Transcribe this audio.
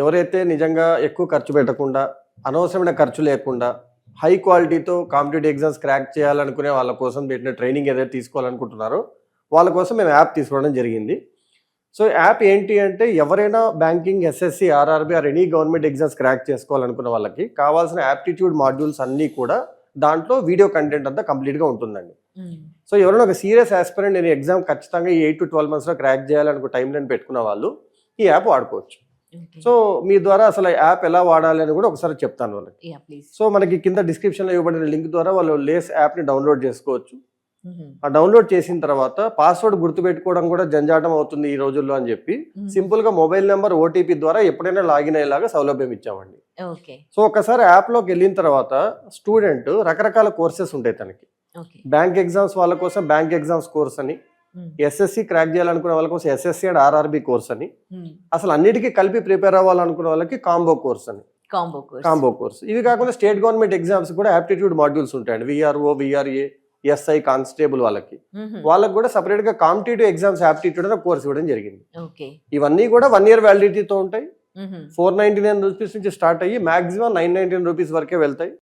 ఎవరైతే నిజంగా ఎక్కువ ఖర్చు పెట్టకుండా, అనవసరమైన ఖర్చు లేకుండా, హై క్వాలిటీతో కాంపిటేటివ్ ఎగ్జామ్స్ క్రాక్ చేయాలనుకునే వాళ్ళ కోసం పెట్టిన ట్రైనింగ్ ఏదైతే తీసుకోవాలనుకుంటున్నారో, వాళ్ళ కోసం మేము యాప్ తీసుకోవడం జరిగింది. సో, యాప్ ఏంటి అంటే ఎవరైనా banking, SSC, RRB or any government exams crack చేసుకోవాలనుకున్న వాళ్ళకి కావాల్సిన యాప్టిట్యూడ్ మాడ్యూల్స్ అన్నీ కూడా దాంట్లో వీడియో కంటెంట్ అంతా కంప్లీట్‌గా ఉంటుందండి. సో, ఎవరైనా ఒక సీరియస్ యాస్పిరెంట్ నేను ఎగ్జామ్ ఖచ్చితంగా ఈ 8-12 మంత్స్‌లో క్రాక్ చేయాలనుకో టైం లైన్ పెట్టుకున్న వాళ్ళు ఈ యాప్ వాడుకోవచ్చు. సో, మీ ద్వారా అసలు యాప్ ఎలా వాడాలి అని కూడా ఒకసారి చెప్తాను వాళ్ళకి. సో, మనకి కింద డిస్క్రిప్షన్‌లో ఇవ్వబడిన లింక్ ద్వారా వాళ్ళు లేస్ యాప్‌ని డౌన్లోడ్ చేసుకోవచ్చు. ఆ డౌన్లోడ్ చేసిన తర్వాత పాస్వర్డ్ గుర్తుపెట్టుకోవడం కూడా జంజాటం అవుతుంది ఈ రోజుల్లో అని చెప్పి సింపుల్ గా మొబైల్ నెంబర్ ఓటీపీ ద్వారా ఎప్పుడైనా లాగిన్ అయ్యేలాగా సౌలభ్యం ఇచ్చామండి. సో ఒకసారి యాప్ లోకి వెళ్ళిన తర్వాత స్టూడెంట్ రకరకాల కోర్సెస్ ఉంటాయి తనకి. బ్యాంక్ ఎగ్జామ్స్ వాళ్ళ కోసం బ్యాంక్ ఎగ్జామ్స్ కోర్స్ అని, ఎస్ఎస్సి క్రాక్ చేయాలనుకునే వాళ్ళ కోసం ఎస్ఎస్సి అండ్ ఆర్ఆర్బి కోర్స్ అని, అసలు అన్నిటికీ కలిపి ప్రిపేర్ అవ్వాలనుకునే వాళ్ళకి కాంబో కోర్స్ అని, కాంబో కోర్స్. ఇవి కాకుండా స్టేట్ గవర్నమెంట్ ఎగ్జామ్స్ కూడా యాప్టిట్యూడ్ మాడ్యూల్స్ ఉంటాయండి. విఆర్ఓ, విఆర్ఏ, ఎస్ఐ, కానిస్టేబుల్ వాళ్ళకి కూడా సపరేట్ గా కాంపిటేటివ్ ఎగ్జామ్స్ యాప్టిట్యూడ్ అనే కోర్స్ ఇవ్వడం జరిగింది. ఇవన్నీ కూడా 1 year వ్యాలిడిటీతో ఉంటాయి. 499 రూపీస్ నుంచి స్టార్ట్ అయ్యి మాక్సిమం 999 రూపీస్ వరకే వెళ్తాయి.